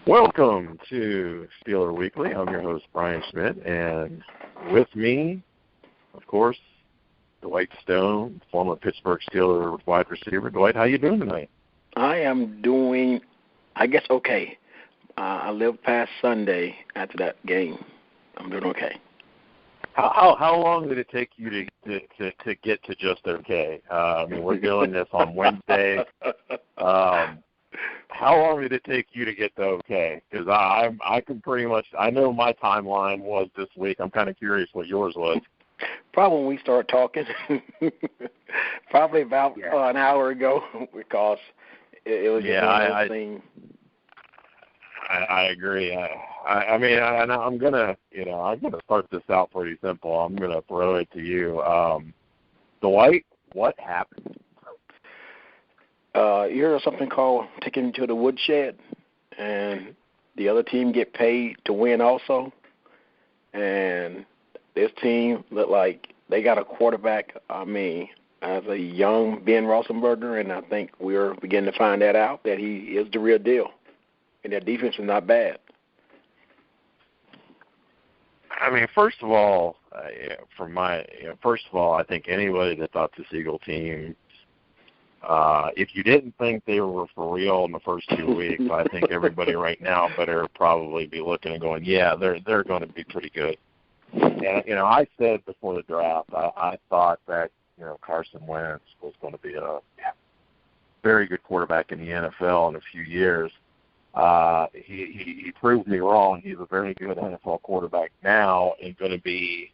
Welcome to Steelers Weekly. I'm your host, Brian Schmidt, and with me, of course, Dwight Stone, former Pittsburgh Steelers wide receiver. Dwight, how you doing tonight? I am doing, I guess, okay. I lived past Sunday after that game. I'm doing okay. How long did it take you to get to just okay? We're doing this on Wednesday. How long did it take you to get to okay? Because I can pretty much, I know my timeline was this week. I'm kind of curious what yours was. Probably when we start talking, probably about an hour ago, because it was just one of those things. I agree. I'm gonna start this out pretty simple. I'm gonna throw it to you, Dwight. What happened? You heard of something called taking to the woodshed, and the other team get paid to win also. And this team looked like they got a quarterback, as a young Ben Roethlisberger, and I think we're beginning to find that out, that he is the real deal. And their defense is not bad. First of all, I think anybody that thought this Eagle team, if you didn't think they were for real in the first 2 weeks, I think everybody right now better probably be looking and going, yeah, they're going to be pretty good. And, I said before the draft, I thought that, Carson Wentz was going to be a very good quarterback in the NFL in a few years. He proved me wrong. He's a very good NFL quarterback now and going to be,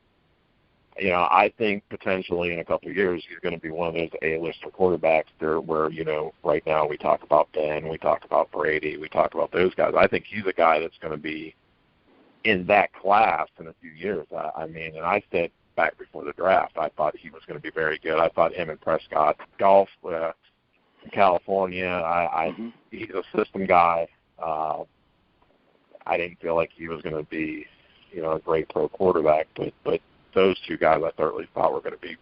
I think potentially in a couple of years he's going to be one of those A-lister quarterbacks there where, right now we talk about Ben, we talk about Brady, we talk about those guys. I think he's a guy that's going to be in that class in a few years. And I said back before the draft, I thought he was going to be very good. I thought him and Prescott, golf in California, he's a system guy. I didn't feel like he was going to be, a great pro quarterback, but those two guys I certainly thought were going to be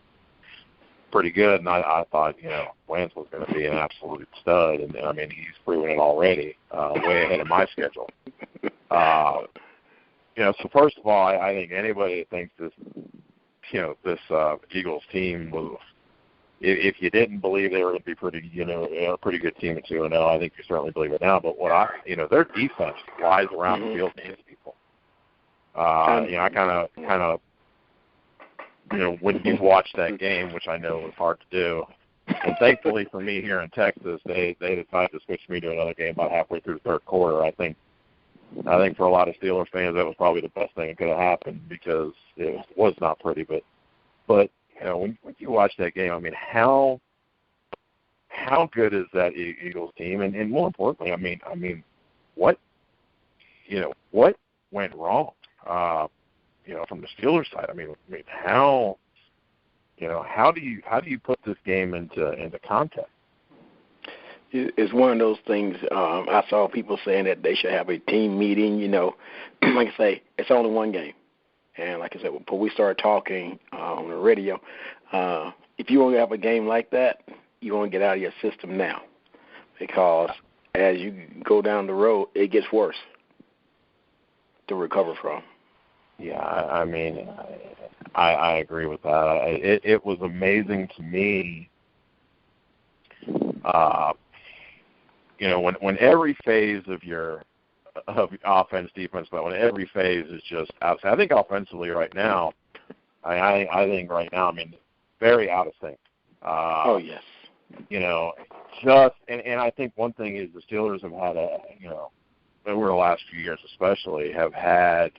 pretty good, and I thought, Wentz was going to be an absolute stud, and he's proven it already, way ahead of my schedule. So first of all, I think anybody that thinks this Eagles team was, if you didn't believe they were going to be a pretty good team at 2-0, I think you certainly believe it now. But their defense flies around the field and hits people. I kind of, when you watch that game, which I know was hard to do, and thankfully for me here in Texas, they decided to switch me to another game about halfway through the third quarter. I think for a lot of Steelers fans, that was probably the best thing that could have happened because it was not pretty. But when you watch that game, how good is that Eagles team? And more importantly, what went wrong? From the Steelers side, how do you put this game into context? It's one of those things. I saw people saying that they should have a team meeting. Like I say, it's only one game. And like I said, before we started talking on the radio, if you want to have a game like that, you want to get out of your system now, because as you go down the road, it gets worse to recover from. Yeah, I agree with that. It was amazing to me, when every phase of offense, defense, but when every phase is just outside. I think offensively right now, I think right now, very out of sync. Oh, yes. And I think one thing is the Steelers have had over the last few years especially, have had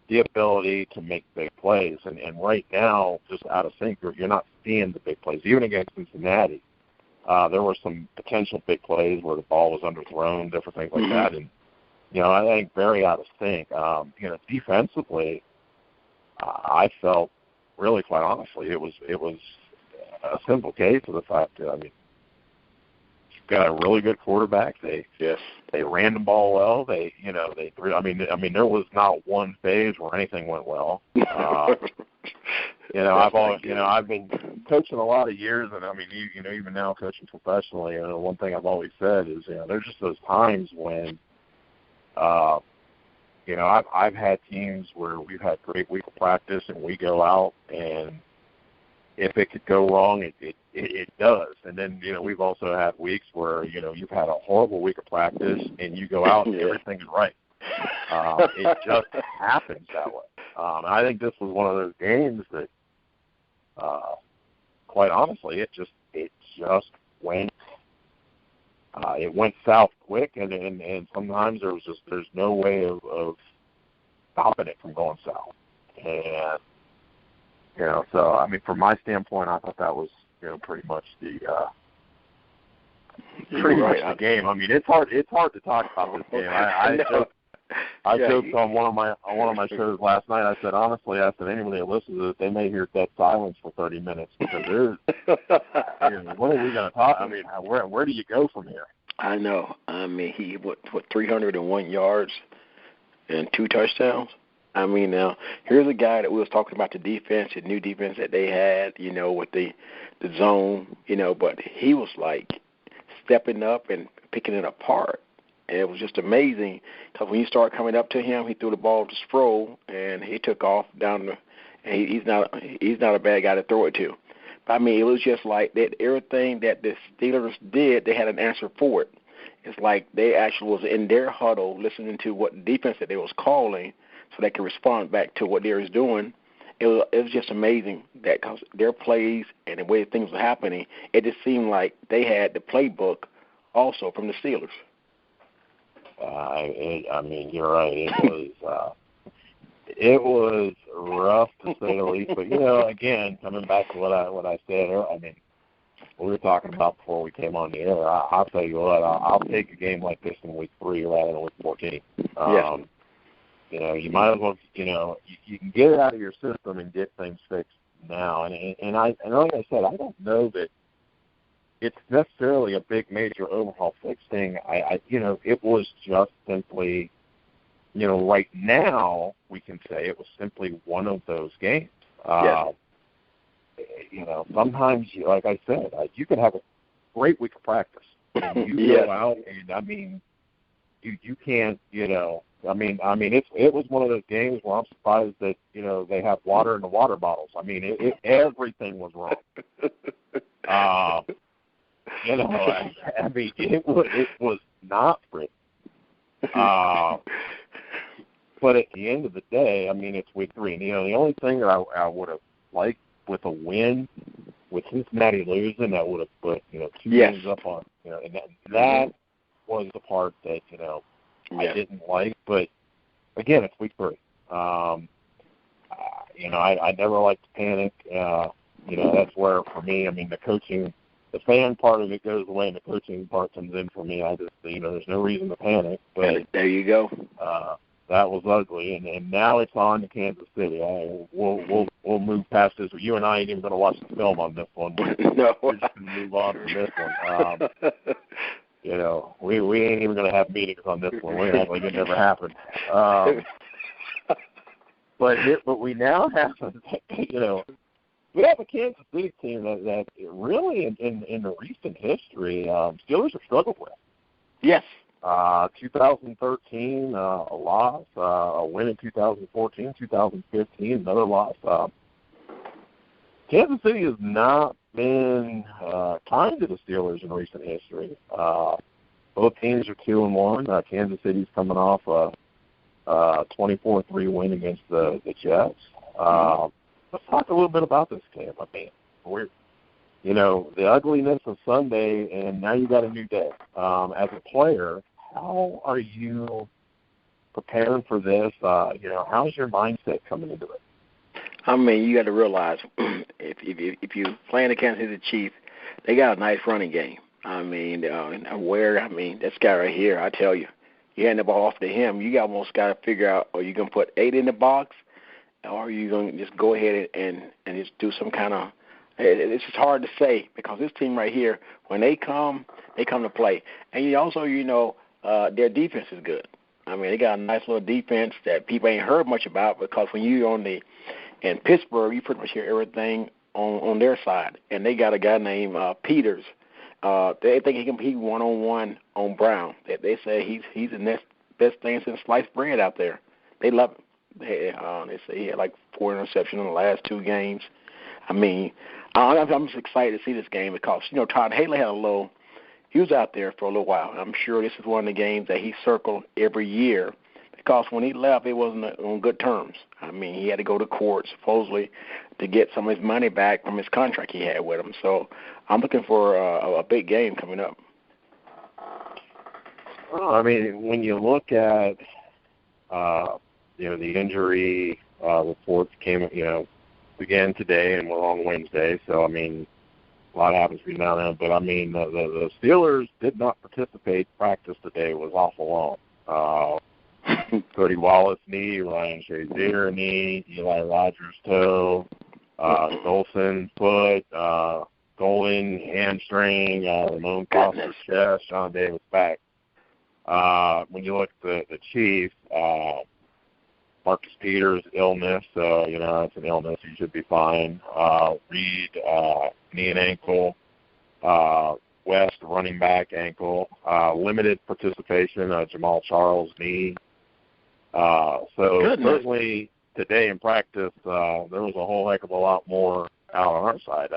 the ability to make big plays. And right now, just out of sync, you're not seeing the big plays. Even against Cincinnati, there were some potential big plays where the ball was underthrown, different things like that. And, I think very out of sync. Defensively, I felt really, quite honestly, it was a simple case of the fact that, you've got a really good quarterback. They ran the ball well. They threw. There was not one phase where anything went well. I've been coaching a lot of years, and even now coaching professionally. One thing I've always said is, there's just those times when I've had teams where we've had great week of practice and we go out, and if it could go wrong, it does. And then, we've also had weeks where, you've had a horrible week of practice and you go out and everything's right. It just happens that way. I think this was one of those games that, quite honestly, it just went. It went south quick, and sometimes there's no way of stopping it from going south. And so I mean, from my standpoint, I thought that was pretty much the game. I mean, it's hard to talk about this game. I joked on one of my shows last night. I said, honestly, anybody that listens to it, they may hear dead silence for 30 minutes because there's what are we going to talk? I mean, where do you go from here? I know. I mean, he what 301 yards and 2 touchdowns. I mean, now here's a guy that we was talking about the defense, the new defense that they had, with the zone, but he was like stepping up and picking it apart. And it was just amazing because when you start coming up to him, he threw the ball to Sproul, and he took off down the. And he's not a bad guy to throw it to. But I mean, it was just like that. Everything that the Steelers did, they had an answer for it. It's like they actually was in their huddle listening to what defense that they was calling, so they could respond back to what they was doing. It was just amazing that because their plays and the way things were happening, it just seemed like they had the playbook also from the Steelers. I mean, you're right. It was rough to say the least. But again, coming back to what I said, I mean, we were talking about before we came on the air. I'll tell you what, I'll take a game like this in week 3 rather than week 14. You might as well, you can get it out of your system and get things fixed now. And like I said, I don't know that it's necessarily a big major overhaul fix thing. It was just simply, right now we can say it was simply one of those games. Sometimes, like I said, you can have a great week of practice. And you go out, and I mean, you can't, I mean, it was one of those games where I'm surprised that they have water in the water bottles. I mean, everything was wrong. I mean, it was not pretty. But at the end of the day, I mean, it's week 3. And, the only thing that I would have liked with a win, with Cincinnati losing, that would have put, 2 games up on, and that was the part that, I didn't like. But, again, it's week 3. I never like to panic. That's where, for me, I mean, the coaching, the fan part of it goes away and the coaching part comes in for me. I just, there's no reason to panic. But there you go. That was ugly, and now it's on to Kansas City. We'll move past this. You and I ain't even going to watch the film on this one. No. We're just going to move on from this one. We ain't even going to have meetings on this one. We're not like it never happened. But we now have, we have a Kansas City team that really, in the recent history, Steelers have struggled with. Yes. 2013, a loss. A win in 2014, 2015, another loss. Kansas City has not been kind to the Steelers in recent history. Both teams are 2-1. Kansas City's coming off a 24-3 win against the Jets. Let's talk a little bit about this game. I mean, the ugliness of Sunday, and now you got a new day. As a player, how are you preparing for this? How's your mindset coming into it? I mean, you got to realize if you playing the Kansas City Chiefs, they got a nice running game. I mean, this guy right here, I tell you, you hand the ball off to him, you almost got to figure out, are you going to put 8 in the box, or are you going to just go ahead and just do some kind of – it's just hard to say because this team right here, when they come to play. And their defense is good. I mean, they got a nice little defense that people ain't heard much about because when you're in Pittsburgh, you pretty much hear everything on their side. And they got a guy named Peters. They think he can compete one-on-one on Brown. They say he's the next best thing since sliced bread out there. They love him. They say he had like 4 interceptions in the last 2 games. I mean, I'm just excited to see this game because, Todd Haley had he was out there for a little while. I'm sure this is one of the games that he circled every year because when he left, it wasn't on good terms. I mean, he had to go to court, supposedly, to get some of his money back from his contract he had with him. So I'm looking for a big game coming up. Well, I mean, when you look at, the injury reports began today and we're on Wednesday. So, I mean, a lot happens between now and then. But, I mean, the Steelers did not participate. Practice today was awful long. Cody Wallace knee, Ryan Shazier knee, Eli Rogers toe, Dolson foot, Golden hamstring, Ramon Foster's chest, Sean Davis back. When you look at the Chiefs, Marcus Peters illness, it's an illness. He should be fine. Reed, knee and ankle. West, running back, ankle. Limited participation, Jamal Charles, knee. Certainly today in practice, there was a whole heck of a lot more out on our side.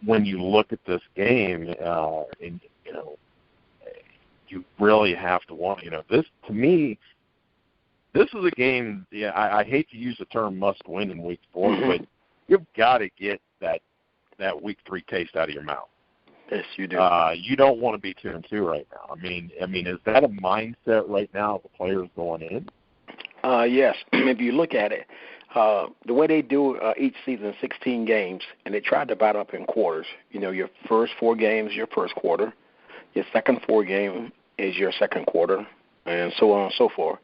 When you look at this game, you really have to want, this, to me, this is a game, I hate to use the term must win in week 4, but you've got to get that week 3 taste out of your mouth. Yes, you do. You don't want to be 2-2 right now. I mean, is that a mindset right now of the players going in? Yes. If you look at it, the way they do each season, 16 games, and they try to divide up in quarters. Your first 4 games, your first quarter. Your second 4 game is your second quarter, and so on and so forth.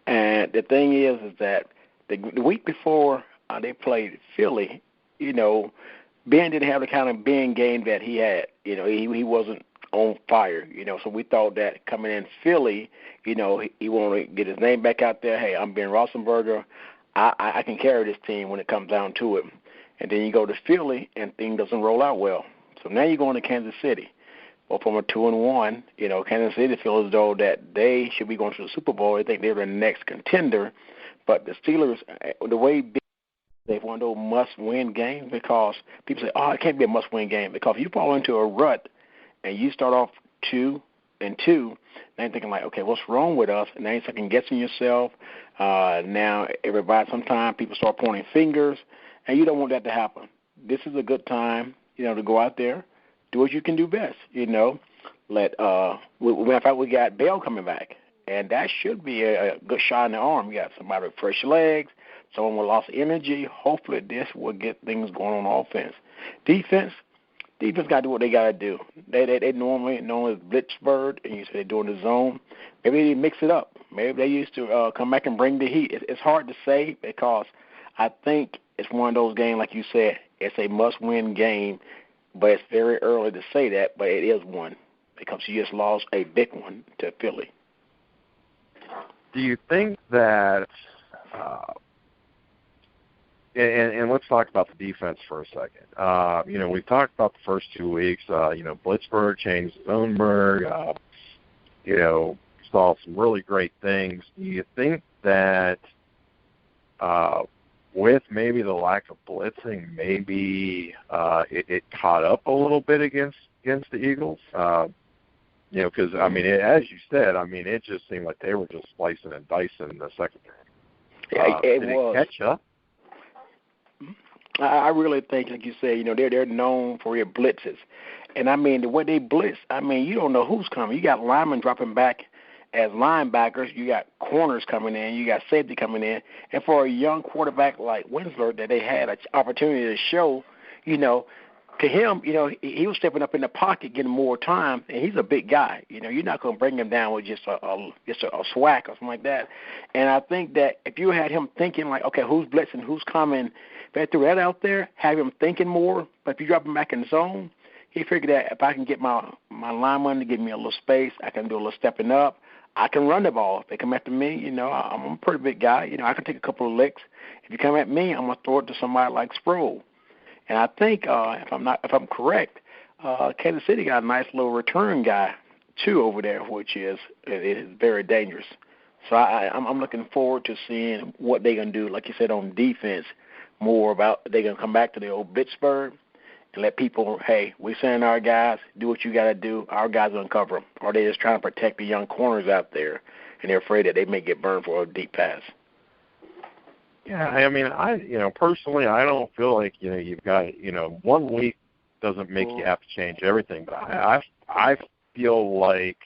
And the thing is that the week before they played Philly, Ben didn't have the kind of Ben game that he had. He wasn't on fire. So we thought that coming in Philly, he wanted to get his name back out there. Hey, I'm Ben Roethlisberger. I can carry this team when it comes down to it. And then you go to Philly, and things doesn't roll out well. So now you're going to Kansas City. Well, from a 2-1, Kansas City feels as though that they should be going to the Super Bowl. They think they're the next contender. But the Steelers, the way they've one of those must-win games because people say, it can't be a must-win game. Because if you fall into a rut and you start off 2-2, now you're thinking like, okay, what's wrong with us? And now you're second-guessing yourself. Now sometimes people start pointing fingers, and you don't want that to happen. This is a good time, to go out there, do what you can do best, matter of fact, we got Bell coming back, and that should be a good shot in the arm. You got somebody with fresh legs, someone with lots of energy. Hopefully this will get things going on offense. Defense got to do what they got to do. They normally known as Blitzbird, and you say they're doing the zone. Maybe they mix it up. Maybe they used to come back and bring the heat. It's hard to say because I think it's one of those games, like you said, it's a must-win game, but it's very early to say that, but it is one because you just lost a big one to Philly. Do you think that and let's talk about the defense for a second. We've talked about the first 2 weeks. Blitzburg changed Zonberg. Saw some really great things. Do you think that with maybe the lack of blitzing, maybe it caught up a little bit against the Eagles? Because, as you said, it just seemed like they were just slicing and dicing in the secondary. It did was. It catch up? I really think, like you said, they're known for their blitzes. And, the way they blitz, you don't know who's coming. You got linemen dropping back as linebackers. You got corners coming in. You got safety coming in. And for a young quarterback like Winsler that they had an opportunity to show, to him, he was stepping up in the pocket, getting more time, and he's a big guy. You're not going to bring him down with just a swack or something like that. And I think that if you had him thinking like, okay, who's blitzing, who's coming, if they threw that out there, have him thinking more. But if you drop him back in the zone, he figured that if I can get my lineman to give me a little space, I can do a little stepping up. I can run the ball. If they come after me, I'm a pretty big guy. I can take a couple of licks. If you come at me, I'm going to throw it to somebody like Sproul. And I think, if I'm correct, Kansas City got a nice little return guy 2 over there, which is very dangerous. So I'm looking forward to seeing what they're going to do, like you said, on defense, more about they're going to come back to the old Pittsburgh and let people, hey, we're sending our guys, do what you got to do. Our guys are going to cover them. Or they're just trying to protect the young corners out there, and they're afraid that they may get burned for a deep pass. Yeah, I mean, personally, I don't feel like, you've got, 1 week doesn't make you have to change everything. But I feel like,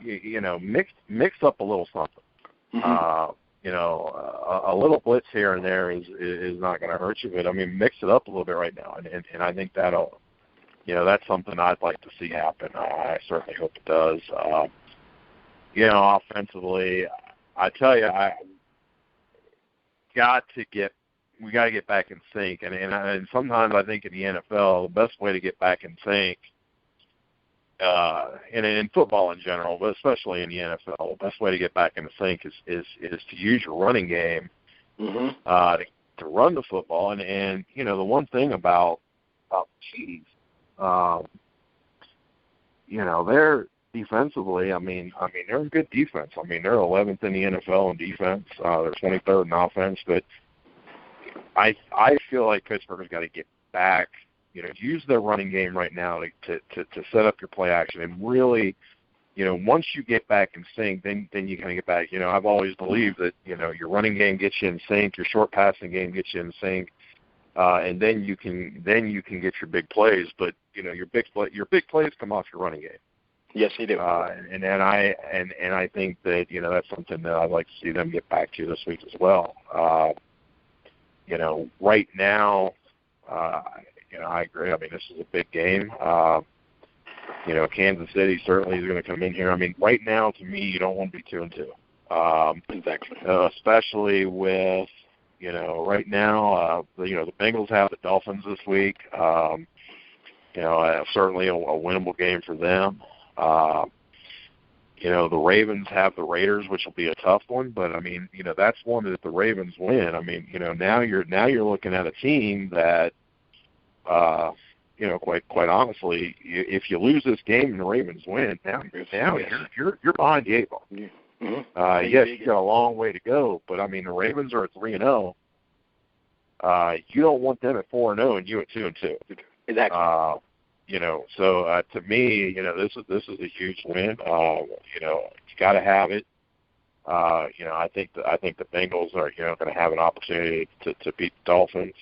mix up a little something. Mm-hmm. A little blitz here and there is not going to hurt you, but I mean, mix it up a little bit right now, and I think that'll, that's something I'd like to see happen. I certainly hope it does. Offensively, I tell you, we got to get back in sync, and sometimes I think in the NFL, the best way to get back in sync. And in football in general, but especially in the NFL, the best way to get back into sync is to use your running game to run the football. And the one thing about the Chiefs, they're defensively. I mean they're a good defense. I mean they're 11th in the NFL in defense. They're 23rd in offense. But I feel like Pittsburgh's got to get back. Use their running game right now to set up your play action, and really, once you get back in sync, then you kind of get back. I've always believed that your running game gets you in sync, your short passing game gets you in sync, and then you can get your big plays. But your big plays come off your running game. Yes, they do. And I think that that's something that I'd like to see them get back to this week as well. Right now. I agree. I mean, this is a big game. Kansas City certainly is going to come in here. I mean, right now, to me, you don't want to be 2-2. Exactly. Especially with, right now, the Bengals have the Dolphins this week. Certainly a winnable game for them. The Ravens have the Raiders, which will be a tough one. But I mean, that's one that if the Ravens win, I mean, now you're looking at a team that. Quite honestly, if you lose this game and the Ravens win, now you're behind the 8 ball. Yeah. Mm-hmm. Yes, you got a long way to go, but I mean the Ravens are at 3-0. You don't want them at 4-0 and you at 2-2. Exactly. So to me, this is a huge win. You got to have it. I think the Bengals are going to have an opportunity to beat the Dolphins.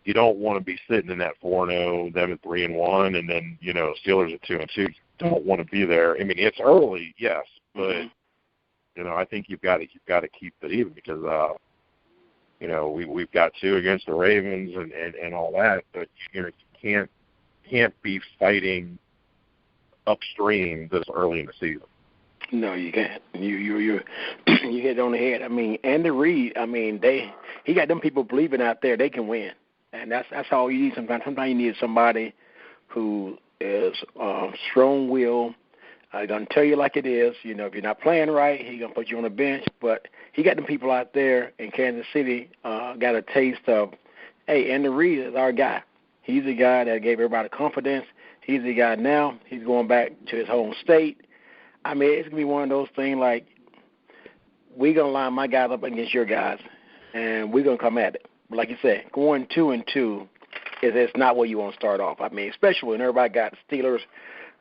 You don't want to be sitting in that 4-0, them at 3-1, and then Steelers at 2-2. You don't want to be there. I mean, it's early, yes, but I think you've got to keep it even because we've got 2 against the Ravens and all that, but you can't be fighting upstream this early in the season. No, you can't. You hit it on the head. I mean, Andy Reid. I mean, he got them people believing out there they can win. And that's all you need sometimes. Sometimes you need somebody who is strong-willed, going to tell you like it is. If you're not playing right, he's going to put you on the bench. But he got them people out there in Kansas City got a taste of, hey, Andy Reid is our guy. He's the guy that gave everybody confidence. He's the guy now. He's going back to his home state. I mean, it's going to be one of those things like we're going to line my guys up against your guys, and we're going to come at it. But like you said, going 2-2 is not where you want to start off. I mean, especially when everybody got the Steelers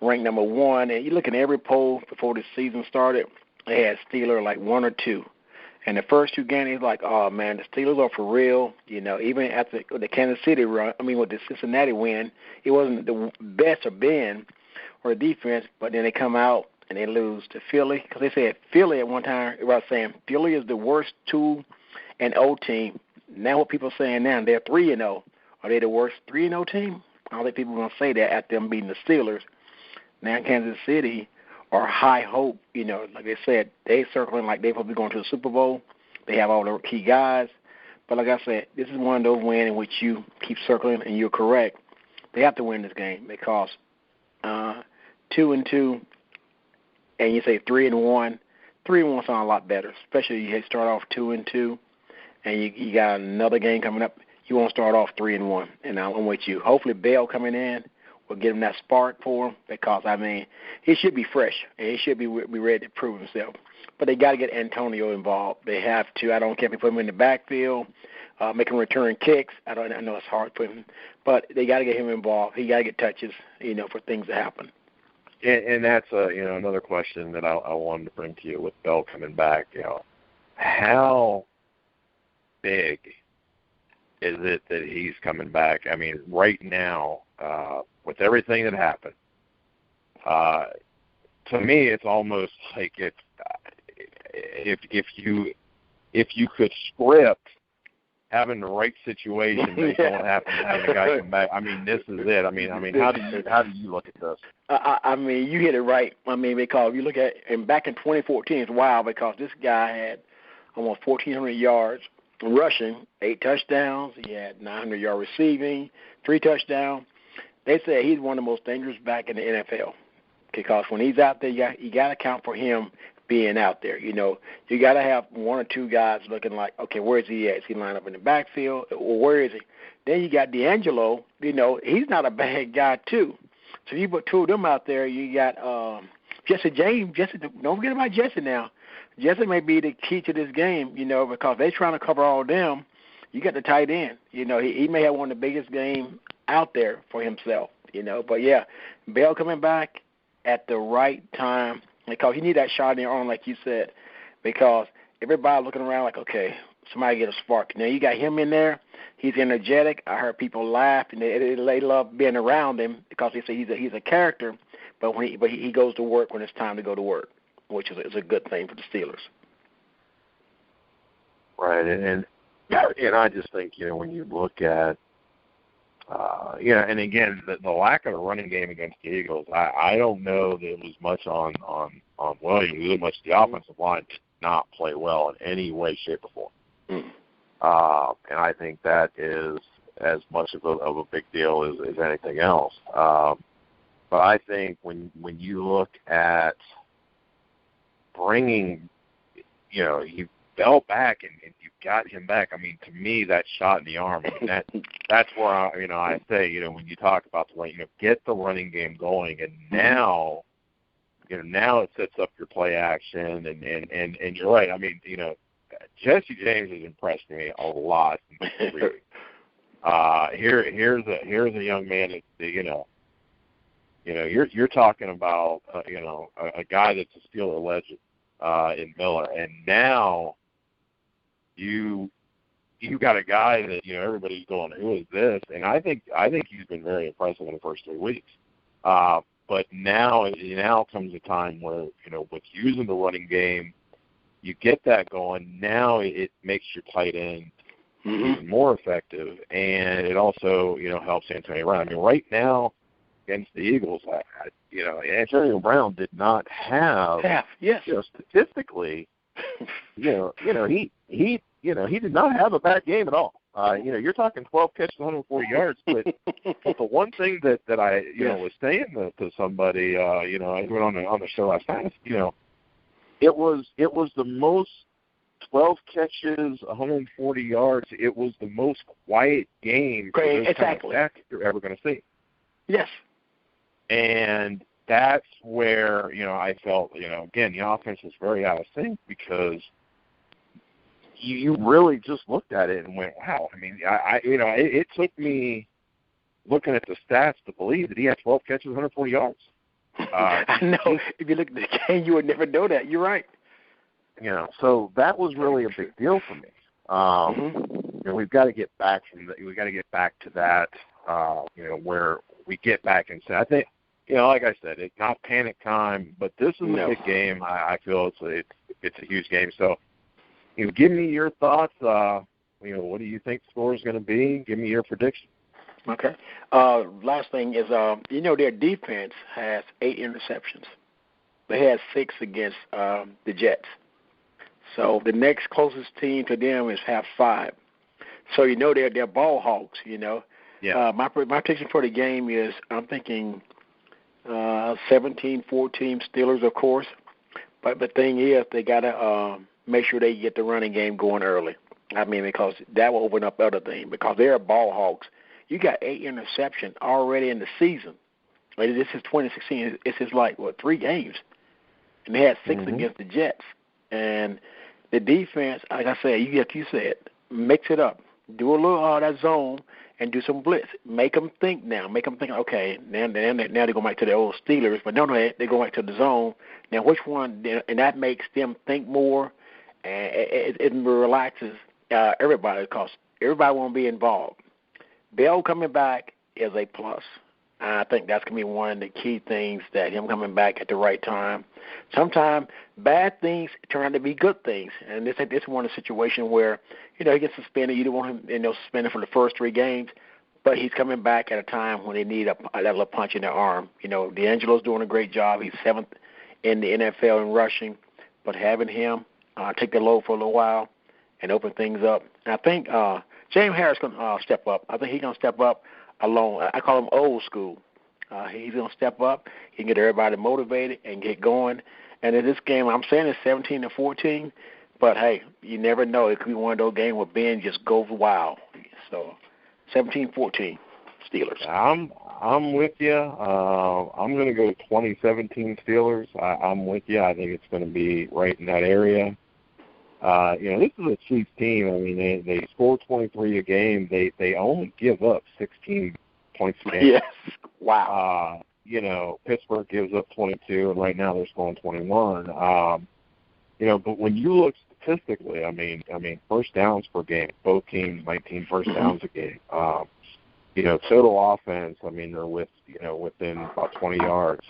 ranked number 1, and you look at every poll before the season started, they had Steelers like 1 or 2. And the first 2 games, it's like, oh man, the Steelers are for real. Even after the Kansas City run, with the Cincinnati win, it wasn't the best of Ben or the defense, but then they come out and they lose to Philly because they said Philly at one time. Everybody was saying Philly is the worst 2-0 team. Now what people are saying now, they're 3-0. Are they the worst 3-0 team? I don't think people are going to say that after them beating the Steelers. Now Kansas City are high hope. Like they said, they circling like they're probably going to the Super Bowl. They have all the key guys. But like I said, this is one of those wins in which you keep circling, and you're correct. They have to win this game because 2-2, and you say 3-1. 3-1 sounds a lot better, especially you start off 2-2. And you got another game coming up. You want to start off 3-1, and I'm with you. Hopefully, Bell coming in will give him that spark for him because, I mean, he should be fresh and he should be ready to prove himself. But they got to get Antonio involved. They have to. I don't care if they put him in the backfield, make him return kicks. I know it's hard for him, but they got to get him involved. He got to get touches, for things to happen. And that's another question that I wanted to bring to you with Bell coming back. How big is it that he's coming back? I mean, right now, with everything that happened, to me, it's almost like if you could script having the right situation based on what happened, having a guy come back. I mean, this is it. I mean, how do you look at this? I mean, you hit it right. I mean, because if you look at and back in 2014, it's wild because this guy had almost 1,400 yards rushing, 8 touchdowns. He had 900 yard receiving, 3 touchdowns. They say he's one of the most dangerous back in the NFL because when he's out there, you got to account for him being out there. You got to have 1 or 2 guys looking like, okay, where is he at? Is he lined up in the backfield, or where is he? Then you got D'Angelo. He's not a bad guy too. So you put 2 of them out there. You got Jesse James. Don't forget about Jesse now. Jesse may be the key to this game, because they're trying to cover all of them. You got the tight end. He may have one of the biggest games out there for himself, But, yeah, Bell coming back at the right time because he need that shot in the arm, like you said, because everybody looking around like, okay, somebody get a spark. Now, you got him in there. He's energetic. I heard people laugh, and they love being around him because they say he's a character, but he goes to work when it's time to go to work, which is a good thing for the Steelers. Right, and I just think, when you look at, and again, the lack of a running game against the Eagles, I don't know that it was much on Williams. It was much the offensive line did not play well in any way, shape, or form. And I think that is as much of a big deal as anything else. But I think when you look at bringing, you Bell back and you got him back. I mean, to me, that shot in the arm. I mean, that's where I say, when you talk about the running, get the running game going, and now, now it sets up your play action, and you're right. I mean, Jesse James has impressed me a lot. Here's a young man that you're talking about a guy that's a Steeler legend in Miller, and now you got a guy that everybody's going, who is this? And I think he's been very impressive in the first 3 weeks. But now comes a time where with using the running game, you get that going. Now it makes your tight end even more effective, and it also helps Antonio Brown. I mean, right now against the Eagles, Antonio Brown did not have statistically, he did not have a bad game at all. You're talking 12 catches, 140 yards, but the one thing that I was saying to somebody, I went on the show last night, it was the most 12 catches, 140 yards. It was the most quiet game exactly you're ever going to see. Yes. And that's where, I felt, again, the offense was very out of sync because you really just looked at it and went, wow. I mean, it took me looking at the stats to believe that he had 12 catches, 140 yards. I know. If you look at the game, you would never know that. You're right. So that was really a big deal for me. We've got to get back to that, where we get back and say, I think, like I said, it's not panic time, but this is a big game. I feel it's a huge game. So, give me your thoughts. What do you think the score is going to be? Give me your prediction. Okay. Last thing is, their defense has 8 interceptions. They had 6 against the Jets. So the next closest team to them have 5. So they're ball hogs. Yeah. My prediction for the game is I'm thinking 17-14 Steelers, of course. But the thing is, they got to make sure they get the running game going early. I mean, because that will open up other things. Because they're ball hogs. You got 8 interceptions already in the season. This is 2016. It's just like, 3 games. And they had 6 against the Jets. And the defense, like I said, you said, mix it up. Do a little that zone and do some blitz. Make them think now. Make them think, okay, now they go back to the old Steelers, but no, they go back to the zone. Now, which one? And that makes them think more, and it relaxes everybody because everybody won't be involved. Bell coming back is a plus. I think that's going to be one of the key things, that him coming back at the right time. Sometimes bad things turn out to be good things, and this is one of the situations where, he gets suspended. You don't want him, suspended for the first 3 games, but he's coming back at a time when they need a little punch in their arm. D'Angelo's doing a great job. He's 7th in the NFL in rushing, but having him take the load for a little while and open things up. And I think James Harris going to step up. I think he's going to step up alone. I call him old school. He's going to step up. He can get everybody motivated and get going. And in this game, I'm saying it's 17-14, but, hey, you never know. It could be one of those games where Ben just goes wild. So 17-14, Steelers. I'm with you. I'm going to go 2017 Steelers. I'm with you. I think it's going to be right in that area. This is a Chiefs team. I mean, they score 23 a game. They only give up 16 points a game. Yes. Wow. Pittsburgh gives up 22, and right now they're scoring 21. But when you look statistically, I mean, first downs per game, both teams 19 first downs a game. Total offense, I mean, they're within about 20 yards.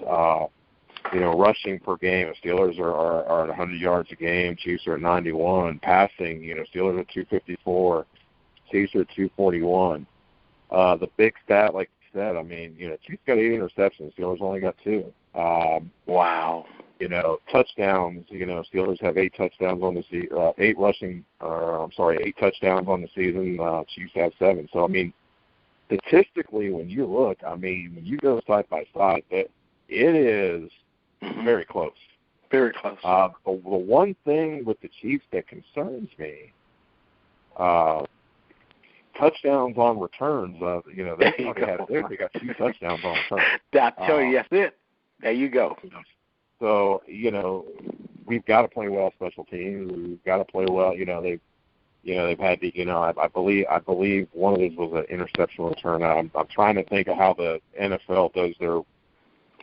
Rushing per game, the Steelers are at 100 yards a game. Chiefs are at 91. Passing, Steelers are 254. Chiefs are 241. The big stat, like you said, I mean, Chiefs got 8 interceptions. Steelers only got 2. Wow. Touchdowns. Steelers have 8 touchdowns on the season. 8 touchdowns on the season. Chiefs have 7. So I mean, statistically, when you look, I mean, when you go side by side, it is very close. Very close. The one thing with the Chiefs that concerns me, touchdowns on returns. They got 2 touchdowns on returns. I tell you, that's it. There you go. So we've got to play well special teams. We've got to play well. They've had the. I believe one of these was an interception return. I'm trying to think of how the NFL does their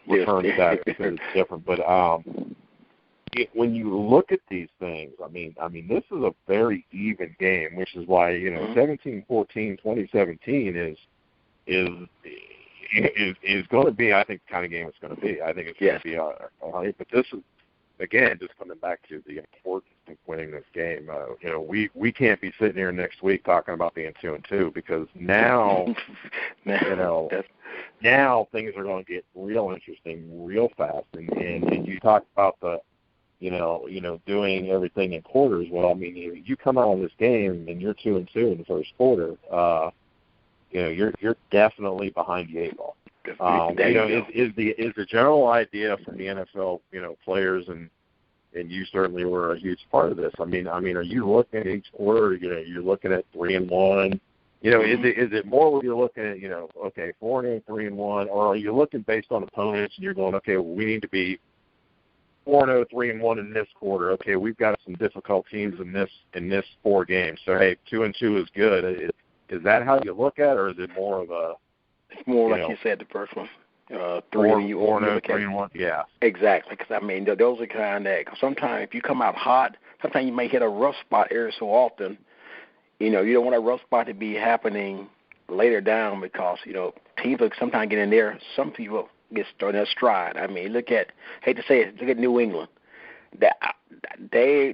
return stats because it's different. But when you look at these things, I mean, this is a very even game, which is why 17-14, 2017 is going to be, I think, the kind of game it's going to be. I think it's going to be but this is, again, just coming back to the importance of winning this game. We can't be sitting here next week talking about being 2-2 because now, now things are going to get real interesting real fast. And you talk about the, doing everything in quarters. Well, I mean, you come out of this game and you're 2-2 in the first quarter. You're definitely behind the 8 ball. Is the general idea from the NFL, players, and you certainly were a huge part of this. I mean, are you looking at each quarter? You're looking at 3-1. Is it more where you're looking at 4-0, 3-1, or are you looking based on opponents and you're going, okay, well, we need to be 4-0, 3-1 in this quarter. Okay, we've got some difficult teams in this 4 games. So hey, 2-2 is good. Is that how you look at it, or is it more of a? It's more like you said, the first one. 3-1. Yeah. Exactly, because I mean, those are kind of. Sometimes if you come out hot, sometimes you may hit a rough spot every so often. You don't want a rough spot to be happening later down because teams will sometimes get in there. Some people get started in their stride. I mean, hate to say it, look at New England. They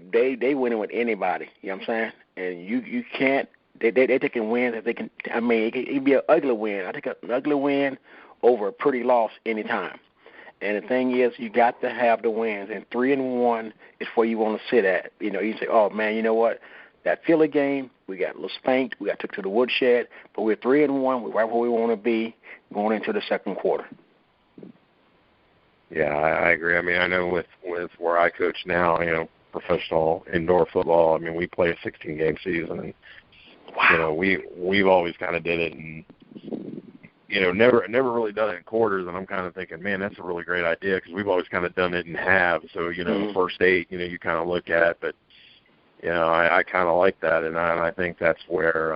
winning with anybody. You know what I'm saying? And you can't. They taking wins if they can. I mean, it could be an ugly win. I take an ugly win over a pretty loss anytime. And the thing is, you got to have the wins. And 3-1 is where you want to sit at. You say, oh man, you know what? That Philly game, we got a little spanked. We got took to the woodshed. But we're 3-1. We're right where we want to be going into the second quarter. Yeah, I agree. I mean, I know with where I coach now, professional indoor football. I mean, we play a 16-game season. And, wow. We've always kind of did it in never really done it in quarters, and I'm kind of thinking, man, that's a really great idea because we've always kind of done it in halves. So, the first 8, you kind of look at, but, I kind of like that, and I think that's where,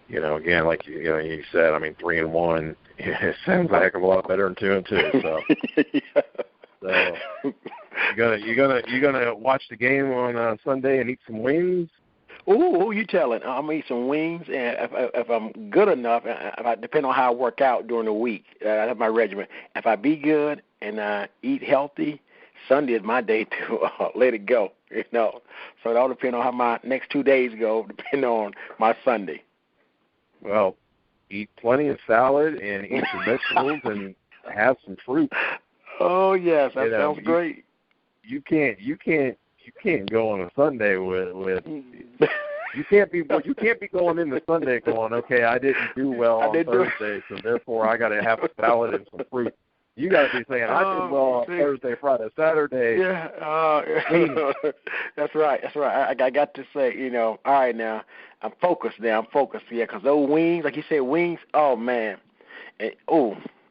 again, like you said, I mean, 3-1, it sounds a heck of a lot better than 2-2. So, yeah. So you gonna watch the game on Sunday and eat some wings? Ooh, who you telling? I'm gonna eat some wings, and if I'm good enough, depending on how I work out during the week, I have my regimen. If I be good and eat healthy, Sunday is my day to let it go. So it all depends on how my next 2 days go, depending on my Sunday. Well, eat plenty of salad and eat some vegetables and have some fruit. Oh yes, that sounds great. You can't go on a Sunday with you can't be going into Sunday going, okay, I didn't do well on Thursday, so therefore I got to have a salad and some fruit. You got to be saying, I did well on Thursday, Friday, Saturday. Yeah, that's right. I got to say, all right now, I'm focused now. Yeah, because those wings, like you said, wings. Oh man,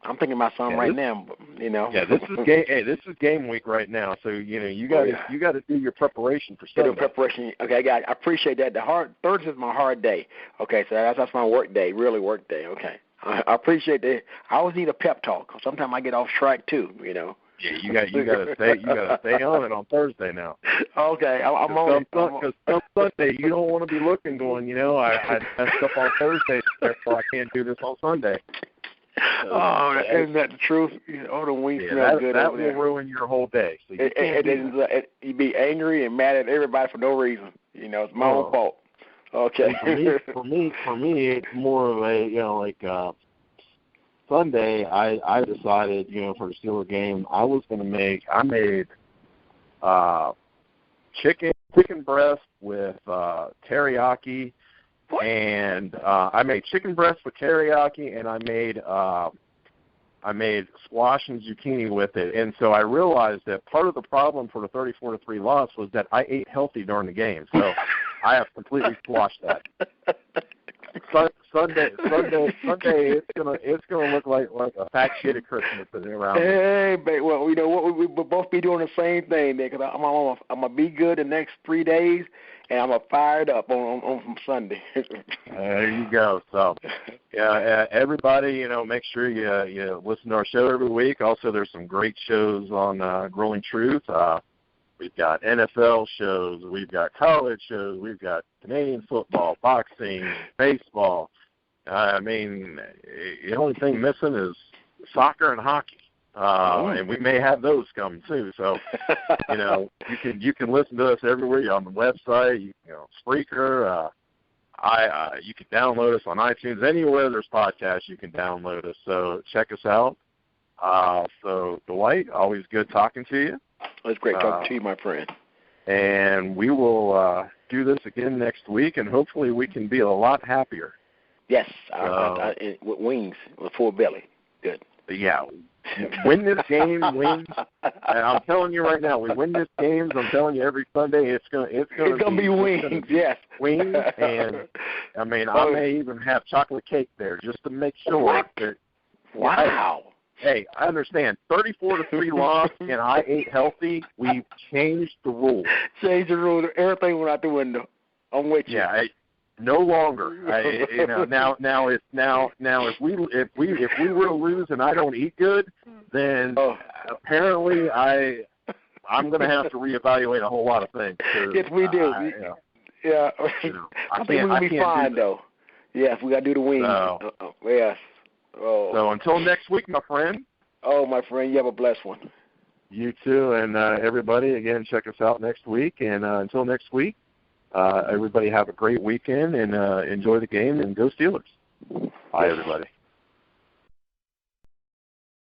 I'm thinking about something right now. Yeah, this is game. Hey, this is game week right now. So you got to do your preparation for Sunday. Preparation. Okay, I appreciate that. Thursday is my hard day. Okay, so that's my work day, really work day. Okay, I appreciate that. I always need a pep talk. Sometimes I get off track too. Yeah, you got to stay on it on Thursday now. Okay, I'm on. Because some Sunday you don't want to be looking going. I messed up on Thursday, therefore I can't do this on Sunday. Isn't that the truth? The wings smell good. That will ruin your whole day. So you'd be angry and mad at everybody for no reason. It's my own fault. Okay. For me, it's more of a Sunday. I decided for the Steelers game I was going to I made chicken breast with teriyaki. And I made chicken breast with teriyaki, and I made squash and zucchini with it. And so I realized that part of the problem for the 34-3 loss was that I ate healthy during the game. So I have completely squashed that. Sunday, it's gonna look like a fat shit at Christmas around. Hey, babe, well, what we'll both be doing the same thing there because I'm gonna be good the next 3 days, and I'm gonna fire it up on Sunday. There you go. So, yeah, everybody, make sure you listen to our show every week. Also, there's some great shows on Growing Truth. We've got NFL shows, we've got college shows, we've got Canadian football, boxing, baseball. The only thing missing is soccer and hockey, and we may have those coming too. So, you can listen to us everywhere. You're on the website, Spreaker. You can download us on iTunes. Anywhere there's podcasts, you can download us. So check us out. So Dwight, always good talking to you. It's great talking to you, my friend. And we will do this again next week, and hopefully we can be a lot happier. Yes, with wings, with full belly. Good. Yeah. Win this game, wins. And I'm telling you right now, we win this game. I'm telling you, every Sunday it's gonna be wings. Yes, wings, and I may even have chocolate cake there just to make sure. What? Wow. Hey, I understand. 34-3 loss, and I ate healthy. We've changed the rules. Changed the rules. Everything went out the window. I'm with you. Yeah. No longer. Now if we were to lose and I don't eat good, then apparently I'm going to have to reevaluate a whole lot of things. Yes, we do. I think we'll be fine though. Yes, we got to do the wings. Yes. Oh. So until next week, my friend. Oh, my friend, you have a blessed one. You too, and everybody, again, check us out next week. And until next week, everybody have a great weekend and enjoy the game and go Steelers. Bye, everybody.